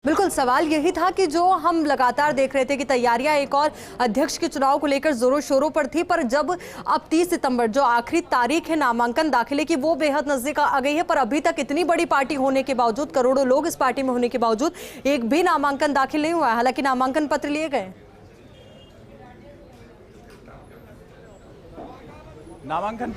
बिल्कुल, सवाल यही था कि जो हम लगातार देख रहे थे कि तैयारियां एक और अध्यक्ष के चुनाव को लेकर जोरों शोरों पर थी, पर जब अब 30 सितंबर जो आखिरी तारीख है नामांकन दाखिले की, वो बेहद नजदीक आ गई है। पर अभी तक इतनी बड़ी पार्टी होने के बावजूद, करोड़ों लोग इस पार्टी में होने के बावजूद एक भी नामांकन दाखिल नहीं हुआ है। हालांकि नामांकन पत्र लिए गए। नामांकन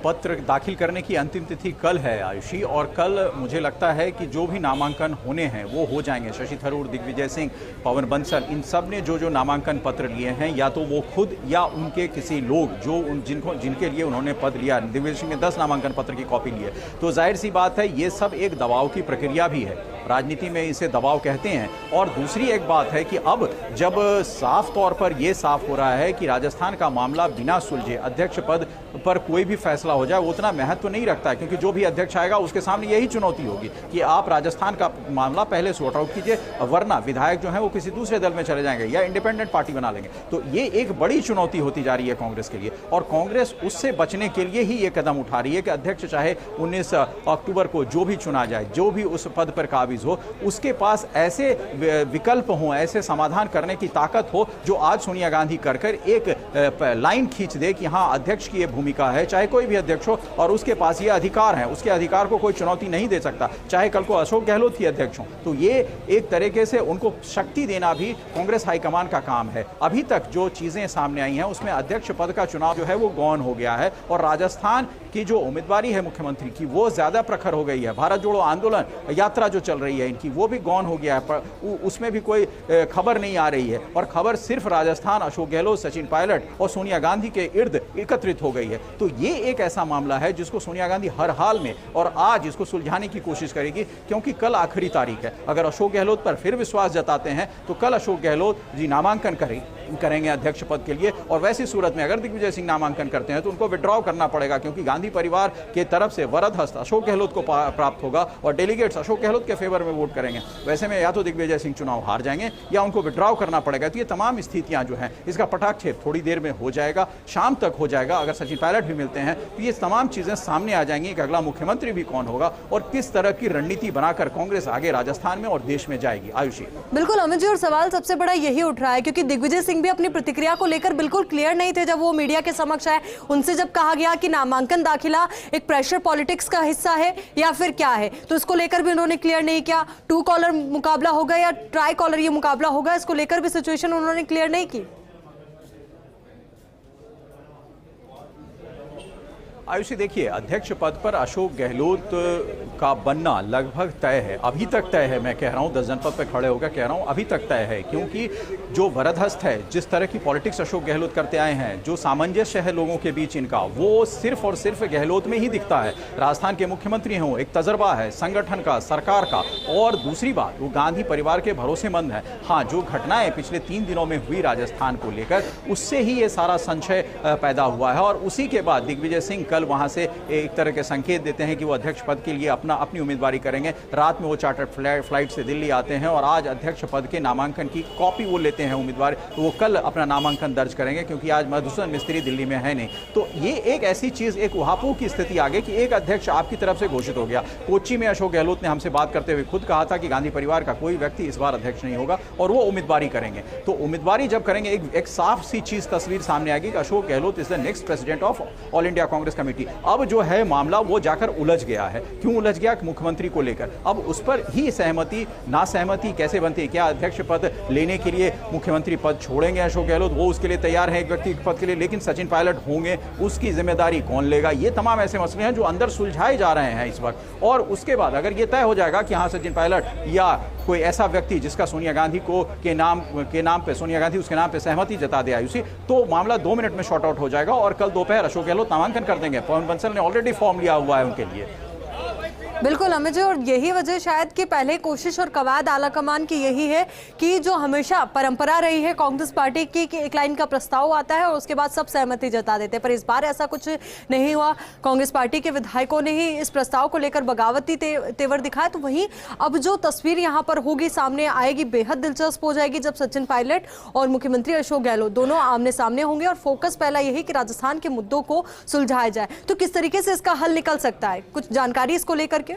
पत्र दाखिल करने की अंतिम तिथि कल है आयुषी, और कल मुझे लगता है कि जो भी नामांकन होने हैं वो हो जाएंगे। शशि थरूर, दिग्विजय सिंह, पवन बंसल, इन सब ने जो नामांकन पत्र लिए हैं, या तो वो खुद या उनके किसी लोग जो जिनके लिए उन्होंने पद लिया। दिग्विजय सिंह ने 10 नामांकन पत्र की कॉपी ली है, तो जाहिर सी बात है ये सब एक दबाव की प्रक्रिया भी है। राजनीति में इसे दबाव कहते हैं। और दूसरी एक बात है कि अब जब साफ तौर पर यह साफ हो रहा है कि राजस्थान का मामला बिना सुलझे अध्यक्ष पद पर कोई भी फैसला हो जाए, वो उतना महत्व नहीं रखता है, क्योंकि जो भी अध्यक्ष आएगा उसके सामने यही चुनौती होगी कि आप राजस्थान का मामला पहले सॉर्ट आउट कीजिए, वरना विधायक जो है वो किसी दूसरे दल में चले जाएंगे या इंडिपेंडेंट पार्टी बना लेंगे। तो ये एक बड़ी चुनौती होती जा रही है कांग्रेस के लिए, और कांग्रेस उससे बचने के लिए ही ये कदम उठा रही है कि अध्यक्ष चाहे 19 अक्टूबर को जो भी चुना जाए, जो भी उस पद पर काबिज हो, उसके पास ऐसे विकल्प हों, ऐसे समाधान करने की ताकत हो जो आज सोनिया गांधी कर एक लाइन खींच दे कि हाँ, अध्यक्ष की ये भूमिका है, चाहे कोई भी अध्यक्ष हो, और उसके पास ये अधिकार है, उसके अधिकार को कोई चुनौती नहीं दे सकता, चाहे कल को अशोक गहलोत ही अध्यक्ष हो। तो ये एक तरीके से उनको शक्ति देना भी कांग्रेस हाईकमान का काम है। अभी तक जो चीजें सामने आई हैं उसमें अध्यक्ष पद का चुनाव जो है वो गौन हो गया है, और राजस्थान की जो उम्मीदवारी है मुख्यमंत्री की वो ज्यादा प्रखर हो गई है। भारत जोड़ो आंदोलन यात्रा जो चल रही है इनकी, वो भी गौन हो गया है, पर उसमें भी कोई खबर नहीं आ रही है, और खबर सिर्फ राजस्थान, अशोक गहलोत, सचिन पायलट और सोनिया गांधी के इर्द एकत्रित हो गई है। तो ये एक ऐसा मामला है जिसको सोनिया गांधी हर हाल में और आज इसको सुलझाने की कोशिश करेगी, क्योंकि कल आखिरी तारीख है। अगर अशोक गहलोत पर फिर विश्वास जताते हैं तो कल अशोक गहलोत जी नामांकन करेंगे अध्यक्ष पद के लिए, और वैसी सूरत में अगर दिग्विजय सिंह नामांकन करते हैं तो उनको विड्रॉ करना पड़ेगा, क्योंकि गांधी परिवार के तरफ से वरद हस्त अशोक गहलोत को प्राप्त होगा और डेलीगेट्स अशोक गहलोत के फेवर में वोट करेंगे। वैसे में या तो दिग्विजय सिंह चुनाव हार जाएंगे या उनको विड्रॉ करना पड़ेगा। तो ये तमाम स्थितियां जो हैं, इसका पटाक्षेप थोड़ी देर में हो जाएगा, शाम तक हो जाएगा। अगर सचिन पायलट भी मिलते हैं तो ये तमाम चीजें सामने आ जाएंगी कि अगला मुख्यमंत्री भी कौन होगा और किस तरह की रणनीति बनाकर कांग्रेस आगे राजस्थान में और देश में जाएगी। आयुषी, बिल्कुल अमित जी, और सवाल सबसे बड़ा यही उठ रहा है क्योंकि दिग्विजय सिंह भी अपनी प्रतिक्रिया को लेकर बिल्कुल क्लियर नहीं थे जब वो मीडिया के समक्ष आए। उनसे जब कहा गया कि नामांकन दाखिला एक प्रेशर पॉलिटिक्स का हिस्सा है या फिर क्या है, तो इसको लेकर भी उन्होंने क्लियर नहीं किया। 2 कॉलर मुकाबला होगा या ट्राई कॉलर ये मुकाबला होगा, इसको लेकर भी सिचुएशन उन्होंने क्लियर नहीं की। आयुषी, देखिए, अध्यक्ष पद पर अशोक गहलोत का बनना लगभग तय है, अभी तक तय है। मैं कह रहा हूं 10 जनपद पे खड़े होकर कह रहा हूं अभी तक तय है, क्योंकि जो वरदहस्त है, जिस तरह की पॉलिटिक्स अशोक गहलोत करते आए हैं, जो सामंजस्य है लोगों के बीच इनका, वो सिर्फ और सिर्फ गहलोत में ही दिखता है। राजस्थान के मुख्यमंत्री हों, एक तजर्बा है संगठन का, सरकार का, और दूसरी बात वो गांधी परिवार के भरोसेमंद है। हाँ, जो घटनाएं पिछले 3 दिनों में हुई राजस्थान को लेकर, उससे ही ये सारा संशय पैदा हुआ है, और उसी के बाद दिग्विजय सिंह कल वहां से एक तरह के संकेत देते हैं कि वो अध्यक्ष पद के लिए अपनी उम्मीदवारी करेंगे। रात में वो चार्टर्ड फ्लाइट से दिल्ली आते हैं और आज अध्यक्ष पद के नामांकन की कॉपी वो लेते हैं उम्मीदवार, तो वो कल अपना नामांकन दर्ज करेंगे, क्योंकि आज मधुसूदन मिस्त्री दिल्ली में है नहीं। तो ये एक ऐसी चीज, एक उहापोह की स्थिति आ गई कि एक अध्यक्ष आपकी तरफ से घोषित हो गया। कोच्चि में अशोक गहलोत ने हमसे बात करते हुए खुद कहा था कि गांधी परिवार का कोई व्यक्ति इस बार अध्यक्ष नहीं होगा और वो उम्मीदवारी करेंगे। तो उम्मीदवारी जब करेंगे, एक साफ सी चीज तस्वीर सामने आएगी कि Ashok Gehlot is the next president of all India Congress committee. अब जो है मामला वो जाकर उलझ गया है। क्यों उलझ गया? मुख्यमंत्री को लेकर। अब उस पर ही सहमति ना सहमति कैसे बनती है? क्या अध्यक्ष पद लेने के लिए मुख्यमंत्री पद छोड़ेंगे अशोक गहलोत? वो उसके लिए तैयार है एक व्यक्ति पद के लिए, लेकिन सचिन पायलट होंगे, उसकी जिम्मेदारी कौन लेगा? ये तमाम ऐसे मसले हैं जो अंदर सुलझाए जा रहे हैं इस वक्त। और उसके बाद अगर ये तय हो जाएगा कि हाँ, सचिन पायलट या कोई ऐसा व्यक्ति जिसका सोनिया गांधी के नाम पे सोनिया गांधी उसके नाम पे सहमति जता दे आयुषी, तो मामला 2 मिनट में शॉर्ट आउट हो जाएगा और कल दोपहर अशोक गहलोत नामांकन कर देंगे। पवन बंसल ने ऑलरेडी फॉर्म लिया हुआ है उनके लिए। बिल्कुल अमित जी, और यही वजह शायद कि पहले कोशिश और कवायद आलाकमान की यही है कि जो हमेशा परंपरा रही है कांग्रेस पार्टी की कि एक लाइन का प्रस्ताव आता है और उसके बाद सब सहमति जता देते हैं, पर इस बार ऐसा कुछ नहीं हुआ। कांग्रेस पार्टी के विधायकों ने ही इस प्रस्ताव को लेकर बगावती तेवर दिखाया। तो वहीं अब जो तस्वीर यहाँ पर होगी, सामने आएगी, बेहद दिलचस्प हो जाएगी जब सचिन पायलट और मुख्यमंत्री अशोक गहलोत दोनों आमने सामने होंगे और फोकस पहला यही कि राजस्थान के मुद्दों को सुलझाया जाए। तो किस तरीके से इसका हल निकल सकता है, कुछ जानकारी इसको लेकर के?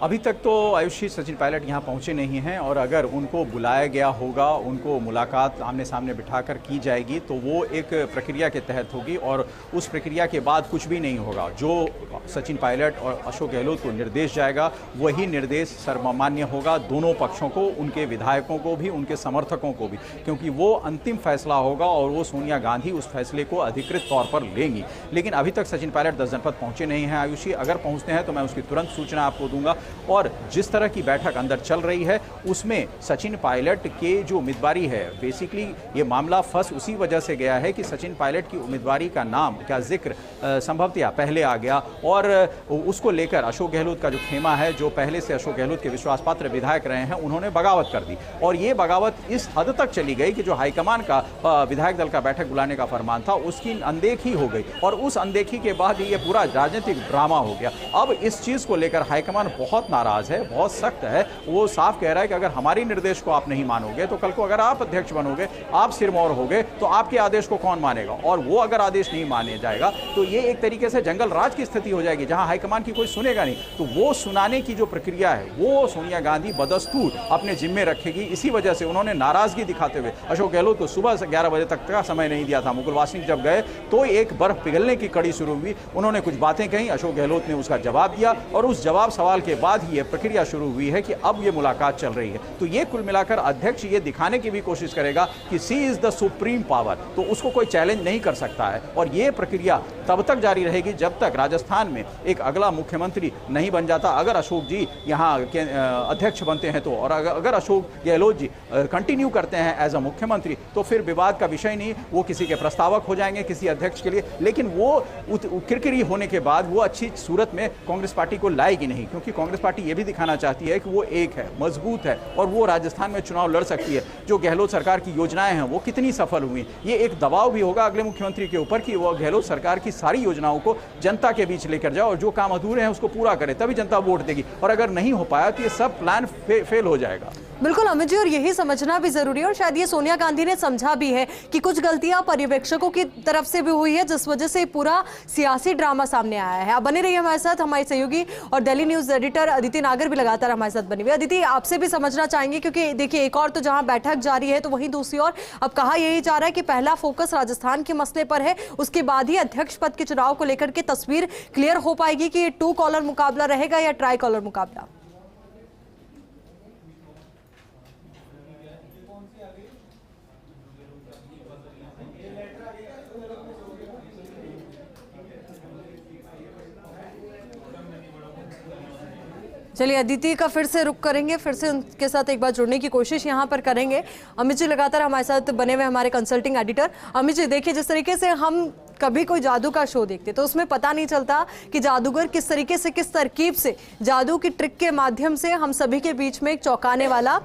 अभी तक तो आयुषी सचिन पायलट यहाँ पहुँचे नहीं हैं और अगर उनको बुलाया गया होगा, उनको मुलाकात आमने सामने बिठाकर की जाएगी तो वो एक प्रक्रिया के तहत होगी और उस प्रक्रिया के बाद कुछ भी नहीं होगा। जो सचिन पायलट और अशोक गहलोत को निर्देश जाएगा वही निर्देश सर्वमान्य होगा दोनों पक्षों को, उनके विधायकों को भी, उनके समर्थकों को भी, क्योंकि वो अंतिम फैसला होगा और वो सोनिया गांधी उस फैसले को अधिकृत तौर पर लेंगी। लेकिन अभी तक सचिन पायलट 10 जनपद पहुंचे नहीं हैं आयुषी। अगर पहुंचते हैं तो मैं उसकी तुरंत सूचना आपको दूंगा। और जिस तरह की बैठक अंदर चल रही है उसमें सचिन पायलट के जो उम्मीदवारी है, बेसिकली ये मामला फंस उसी वजह से गया है कि सचिन पायलट की उम्मीदवारी का नाम का जिक्र संभवतः पहले आ गया और उसको लेकर अशोक गहलोत का जो खेमा है, जो पहले से अशोक गहलोत के विश्वास पात्र विधायक रहे हैं, उन्होंने बगावत कर दी। और ये बगावत इस हद तक चली गई कि जो हाईकमान का विधायक दल का बैठक बुलाने का फरमान था उसकी अनदेखी हो गई और उस अनदेखी के बाद ये पूरा राजनीतिक ड्रामा हो गया। अब इस चीज को लेकर हाईकमान बहुत नाराज है, बहुत सख्त है। वो साफ कह रहा है कि अगर हमारी निर्देश को आप नहीं मानोगे तो कल को अगर आप अध्यक्ष बनोगे, आप सिरमौर होगे तो आपके आदेश को कौन मानेगा। और वो अगर आदेश नहीं माने जाएगा तो ये एक तरीके से जंगल राज की स्थिति हो जाएगी, जहां हाईकमान की कोई सुनेगा नहीं। तो वो सुनाने की जो प्रक्रिया है वो सोनिया गांधी बदस्तूर अपने जिम्मे रखेगी। इसी वजह से उन्होंने नाराजगी दिखाते हुए अशोक गहलोत को सुबह से 11 बजे तक का समय नहीं दिया था। मुकुल वासनिक जब गए तो एक बर्फ पिघलने की कड़ी शुरू हुई। उन्होंने कुछ बातें कही, अशोक गहलोत ने उसका जवाब दिया और उस जवाब सवाल के बाद ही यह प्रक्रिया शुरू हुई है कि अब ये मुलाकात चल रही है। तो ये कुल मिलाकर अध्यक्ष ये दिखाने की भी कोशिश करेगा कि सी इज द सुप्रीम पावर, तो उसको कोई चैलेंज नहीं कर सकता है। और ये प्रक्रिया तब तक जारी रहेगी जब तक राजस्थान में एक अगला मुख्यमंत्री नहीं बन जाता। अगर अशोक जी यहाँ के अध्यक्ष बनते हैं तो, और अगर अशोक गहलोत जी कंटिन्यू करते हैं एज अ मुख्यमंत्री तो फिर विवाद का विषय नहीं, वो किसी के प्रस्तावक हो जाएंगे किसी अध्यक्ष के लिए। लेकिन वो किरकिरी होने के बाद वो अच्छी सूरत में कांग्रेस पार्टी को लाएगी नहीं, क्योंकि कांग्रेस पार्टी ये भी दिखाना चाहती है कि वो एक है, मजबूत है और वो राजस्थान में चुनाव लड़ सकती है। जो गहलोत सरकार की योजनाएं हैं वो कितनी सफल हुई, ये एक दबाव भी होगा अगले मुख्यमंत्री के ऊपर कि वो गहलोत सरकार की सारी योजनाओं को जनता के बीच लेकर जाए और जो काम अधूरे हैं उसको पूरा करे, तभी जनता वोट देगी। और अगर नहीं हो पाया तो ये सब प्लान फेल हो जाएगा। बिल्कुल अमित जी, और यही समझना भी जरूरी है और शायद ये सोनिया गांधी ने समझा भी है कि कुछ गलतियां पर्यवेक्षकों की तरफ से भी हुई है, जिस वजह से पूरा सियासी ड्रामा सामने आया है। आप बने रहिए हमारे साथ, हमारे सहयोगी और दिल्ली न्यूज एडिटर अदिति नागर भी लगातार हमारे साथ बने हुए। अदिति, आपसे भी समझना चाहेंगे क्योंकि देखिए एक और तो जहां बैठक जारी है तो वहीं दूसरी ओर अब कहा यही जा रहा है कि पहला फोकस राजस्थान के मसले पर है, उसके बाद ही अध्यक्ष पद के चुनाव को लेकर के तस्वीर क्लियर हो पाएगी कि ये 2 कॉलर मुकाबला रहेगा या ट्राई कॉलर मुकाबला। चलिए अदिति का फिर से रुक करेंगे, फिर से उनके साथ एक बार जुड़ने की कोशिश यहाँ पर करेंगे। अमित जी लगातार हमारे साथ बने हुए हमारे कंसल्टिंग एडिटर। अमित जी देखिए, जिस तरीके से हम कभी कोई जादू का शो देखते तो उसमें पता नहीं चलता कि जादूगर किस तरीके से, किस तरकीब से, जादू की ट्रिक के माध्यम से हम सभी के बीच में एक चौंकाने वाला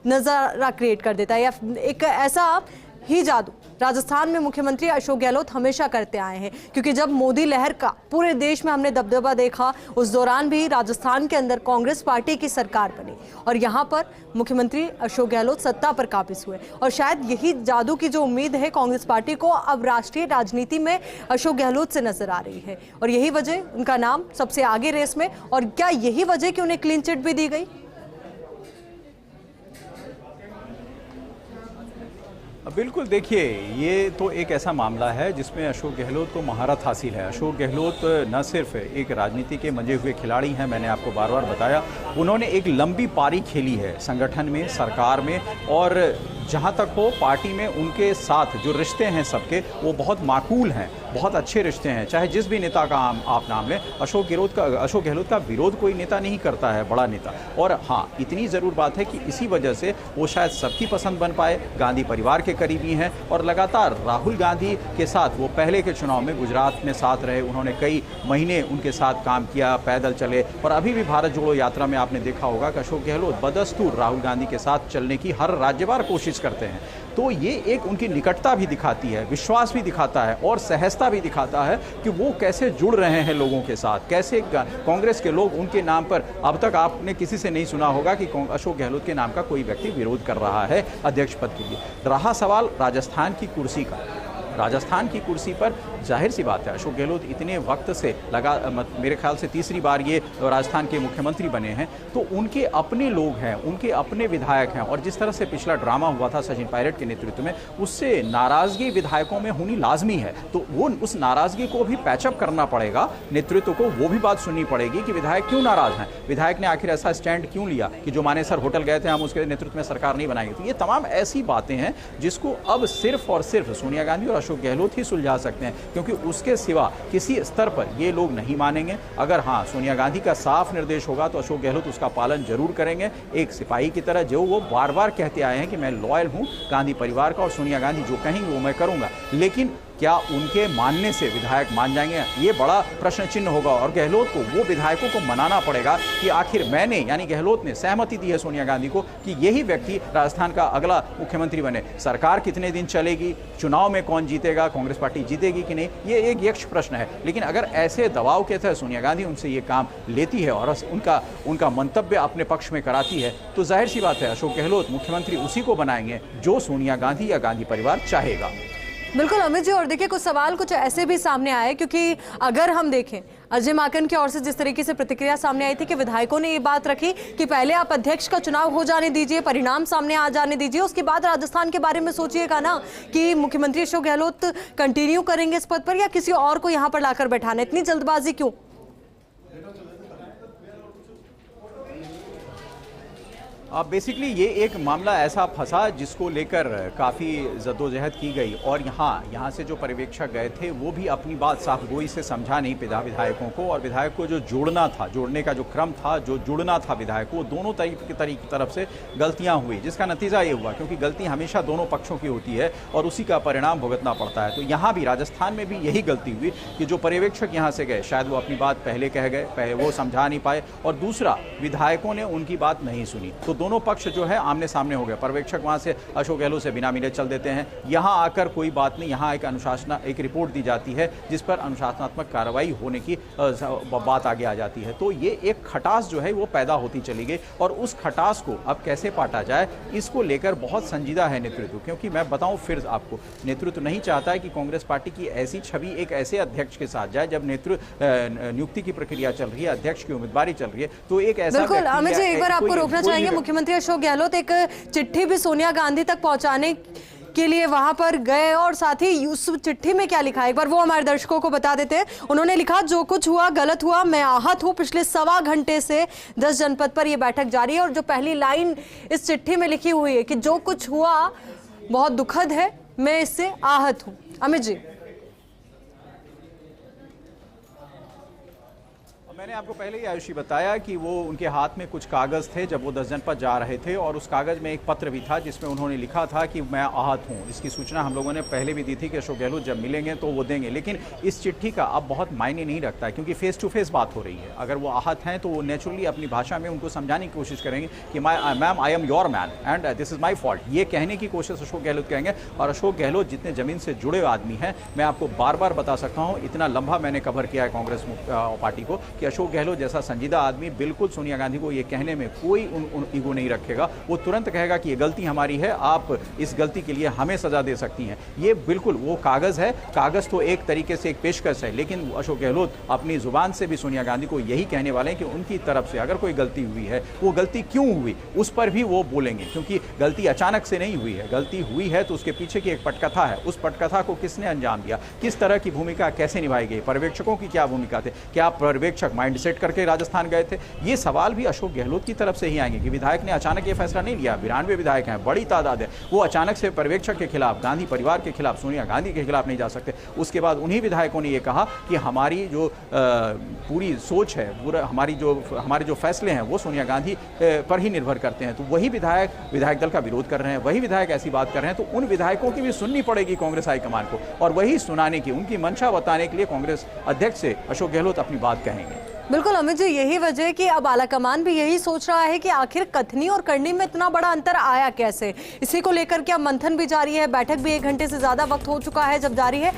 नजारा क्रिएट कर देता है। या एक ऐसा ही जादू राजस्थान में मुख्यमंत्री अशोक गहलोत हमेशा करते आए हैं, क्योंकि जब मोदी लहर का पूरे देश में हमने दबदबा देखा उस दौरान भी राजस्थान के अंदर कांग्रेस पार्टी की सरकार बनी और यहाँ पर मुख्यमंत्री अशोक गहलोत सत्ता पर काबिज हुए। और शायद यही जादू की जो उम्मीद है कांग्रेस पार्टी को अब राष्ट्रीय राजनीति में अशोक गहलोत से नजर आ रही है और यही वजह उनका नाम सबसे आगे रेस में। और क्या यही वजह कि उन्हें क्लीन चिट भी दी गई? बिल्कुल, देखिए ये तो एक ऐसा मामला है जिसमें अशोक गहलोत को महारत हासिल है। अशोक गहलोत न सिर्फ एक राजनीति के मंजे हुए खिलाड़ी हैं, मैंने आपको बार बार बताया, उन्होंने एक लंबी पारी खेली है संगठन में, सरकार में, और जहाँ तक हो पार्टी में उनके साथ जो रिश्ते हैं सबके वो बहुत माकूल हैं, बहुत अच्छे रिश्ते हैं। चाहे जिस भी नेता का आप नाम लें, अशोक गहलोत का विरोध कोई नेता नहीं करता है, बड़ा नेता। और हाँ, इतनी ज़रूर बात है कि इसी वजह से वो शायद सबकी पसंद बन पाए, गांधी परिवार के करीबी हैं और लगातार राहुल गांधी के साथ वो पहले के चुनाव में गुजरात में साथ रहे, उन्होंने कई महीने उनके साथ काम किया, पैदल चले। और अभी भी भारत जोड़ो यात्रा में आपने देखा होगा कि अशोक गहलोत बदस्तूर राहुल गांधी के साथ चलने की हर राज्यवार कोशिश करते हैं। तो ये एक उनकी निकटता भी दिखाती है, विश्वास भी दिखाता है और सहजता भी दिखाता है कि वो कैसे जुड़ रहे हैं लोगों के साथ, कैसे कांग्रेस के लोग उनके नाम पर, अब तक आपने किसी से नहीं सुना होगा कि अशोक गहलोत के नाम का कोई व्यक्ति विरोध कर रहा है अध्यक्ष पद के लिए। रहा सवाल राजस्थान की कुर्सी का, राजस्थान की कुर्सी पर जाहिर सी बात है अशोक गहलोत इतने वक्त से मेरे ख्याल से तीसरी बार ये राजस्थान के मुख्यमंत्री बने हैं, तो उनके अपने लोग हैं, उनके अपने विधायक हैं, और जिस तरह से पिछला ड्रामा हुआ था सचिन पायलट के नेतृत्व में, उससे नाराजगी विधायकों में होनी लाजमी है। तो वो उस नाराजगी को भी पैचअप करना पड़ेगा, नेतृत्व को वो भी बात सुननी पड़ेगी कि विधायक क्यों नाराज हैं, विधायक ने आखिर ऐसा स्टैंड क्यों लिया कि जो मानेसर होटल गए थे हम उसके नेतृत्व में सरकार नहीं बनाएंगे। तो ये तमाम ऐसी बातें हैं जिसको अब सिर्फ और सिर्फ सोनिया गांधी और अशोक गहलोत ही सुलझा सकते हैं, क्योंकि उसके सिवा किसी स्तर पर ये लोग नहीं मानेंगे। अगर हाँ सोनिया गांधी का साफ निर्देश होगा तो अशोक गहलोत उसका पालन जरूर करेंगे, एक सिपाही की तरह जो वो बार बार कहते आए हैं कि मैं लॉयल हूं गांधी परिवार का और सोनिया गांधी जो कहेंगे वो मैं करूंगा। लेकिन क्या उनके मानने से विधायक मान जाएंगे, ये बड़ा प्रश्न चिन्ह होगा। और गहलोत को, वो विधायकों को मनाना पड़ेगा कि आखिर मैंने, यानी गहलोत ने सहमति दी है सोनिया गांधी को कि यही व्यक्ति राजस्थान का अगला मुख्यमंत्री बने। सरकार कितने दिन चलेगी, चुनाव में कौन जीतेगा, कांग्रेस पार्टी जीतेगी कि नहीं, ये एक यक्ष प्रश्न है। लेकिन अगर ऐसे दबाव के तहत सोनिया गांधी उनसे ये काम लेती है और उनका मंतव्य अपने पक्ष में कराती है, तो जाहिर सी बात है अशोक गहलोत मुख्यमंत्री उसी को बनाएंगे जो सोनिया गांधी या गांधी परिवार चाहेगा। बिल्कुल अमित जी, और देखिए कुछ सवाल कुछ ऐसे भी सामने आए, क्योंकि अगर हम देखें अजय माकन की ओर से जिस तरीके से प्रतिक्रिया सामने आई थी कि विधायकों ने ये बात रखी कि पहले आप अध्यक्ष का चुनाव हो जाने दीजिए, परिणाम सामने आ जाने दीजिए, उसके बाद राजस्थान के बारे में सोचिएगा ना कि मुख्यमंत्री अशोक गहलोत कंटिन्यू करेंगे इस पद पर या किसी और को यहाँ पर लाकर बैठाना, इतनी जल्दबाजी क्यों? बेसिकली ये एक मामला ऐसा फंसा जिसको लेकर काफ़ी जद्दोजहद की गई, और यहाँ से जो पर्यवेक्षक गए थे वो भी अपनी बात साफ गोई से समझा नहीं विधायकों को, और विधायक को जो जोड़ना था, जोड़ने का जो क्रम था, जो जुड़ना था विधायक को, दोनों तरफ से गलतियाँ हुई, जिसका नतीजा ये हुआ, क्योंकि गलती हमेशा दोनों पक्षों की होती है और उसी का परिणाम भुगतना पड़ता है। तो यहाँ भी राजस्थान में भी यही गलती हुई कि जो पर्यवेक्षक यहाँ से गए शायद वो अपनी बात पहले कह गए, पहले वो समझा नहीं पाए, और दूसरा विधायकों ने उनकी बात नहीं सुनी। तो दोनों पक्ष जो है आमने सामने हो गए। पर्यवेक्षक वहां से अशोक गहलोत से बिना मिले चल देते हैं, यहां आकर कोई बात नहीं, यहां एक रिपोर्ट दी जाती है जिस पर अनुशासनात्मक कार्रवाई होने की बात आगे आ जाती है। तो ये एक खटास जो है वो पैदा होती चली गई, और उस खटास को अब कैसे पाटा जाए इसको लेकर बहुत संजीदा है नेतृत्व। क्योंकि मैं बताऊं फिर आपको, नेतृत्व नहीं चाहता है कि कांग्रेस पार्टी की ऐसी छवि एक ऐसे अध्यक्ष के साथ जाए जब नियुक्ति की प्रक्रिया चल रही है, अध्यक्ष की उम्मीदवारी चल रही है, तो एक ऐसा बिल्कुल अमित जी, एक बार आपको रोकना चाहेंगे। मुख्यमंत्री अशोक गहलोत एक चिट्ठी भी सोनिया गांधी तक पहुंचाने के लिए वहां पर गए, और साथ ही उस चिट्ठी में क्या लिखा है एक बार वो हमारे दर्शकों को बता देते हैं। उन्होंने लिखा, जो कुछ हुआ गलत हुआ, मैं आहत हूं, पिछले सवा घंटे से 10 जनपद पर यह बैठक जारी है। और जो पहली लाइन इस चिट्ठी में लिखी हुई है कि जो कुछ हुआ बहुत दुखद है, मैं इससे आहत हूं। अमित जी, मैंने आपको पहले ही आयुषी बताया कि वो उनके हाथ में कुछ कागज़ थे जब वो 10 जनपद जा रहे थे, और उस कागज़ में एक पत्र भी था जिसमें उन्होंने लिखा था कि मैं आहत हूं। इसकी सूचना हम लोगों ने पहले भी दी थी कि अशोक गहलोत जब मिलेंगे तो वो देंगे, लेकिन इस चिट्ठी का अब बहुत मायने नहीं रखता है, क्योंकि फेस टू फेस बात हो रही है। अगर वो आहत हैं तो वो नेचुरली अपनी भाषा में उनको समझाने की कोशिश करेंगे कि ma'am I am your man and this is my fault, ये कहने की कोशिश अशोक गहलोत करेंगे। और अशोक गहलोत जितने ज़मीन से जुड़े आदमी हैं, मैं आपको बार बार बता सकता हूँ, इतना लंबा मैंने कवर किया है कांग्रेस पार्टी को, कि अशोक गहलोत जैसा संजीदा आदमी बिल्कुल सोनिया गांधी को ये कहने में कोई ईगो नहीं रखेगा। वो तुरंत कहेगा कि ये गलती हमारी है, आप इस गलती के लिए हमें सजा दे सकती हैं। ये बिल्कुल वो कागज़ है, कागज़ तो एक तरीके से एक पेशकश है, लेकिन अशोक गहलोत अपनी जुबान से भी सोनिया गांधी को यही कहने वाले हैं कि उनकी तरफ से अगर कोई गलती हुई है, वो गलती क्यों हुई उस पर भी वो बोलेंगे, क्योंकि गलती अचानक से नहीं हुई है। गलती हुई है तो उसके पीछे की एक पटकथा है, उस पटकथा को किसने अंजाम दिया, किस तरह की भूमिका कैसे निभाई गई, पर्यवेक्षकों की क्या भूमिका थे, क्या पर्यवेक्षक माइंड सेट करके राजस्थान गए थे, ये सवाल भी अशोक गहलोत की तरफ से ही आएंगे कि विधायक ने अचानक ये फैसला नहीं लिया। 92 विधायक हैं, बड़ी तादाद है, वो अचानक से पर्यवेक्षक के खिलाफ, गांधी परिवार के खिलाफ, सोनिया गांधी के खिलाफ नहीं जा सकते। उसके बाद उन्हीं विधायकों ने ये कहा कि हमारी जो पूरी सोच है, हमारे जो फैसले हैं वो सोनिया गांधी पर ही निर्भर करते हैं। तो वही विधायक दल का विरोध कर रहे हैं, वही विधायक ऐसी बात कर रहे हैं, तो उन विधायकों की भी सुननी पड़ेगी कांग्रेस हाईकमान को, और वही सुनाने की, उनकी मंशा बताने के लिए कांग्रेस अध्यक्ष से अशोक गहलोत अपनी बात कहेंगे। बिल्कुल अमित जी, यही वजह है कि अब आलाकमान भी यही सोच रहा है कि आखिर कथनी और करनी में इतना बड़ा अंतर आया कैसे। इसी को लेकर के अब मंथन भी जारी है, बैठक भी 1 घंटे से ज्यादा वक्त हो चुका है जब जारी है।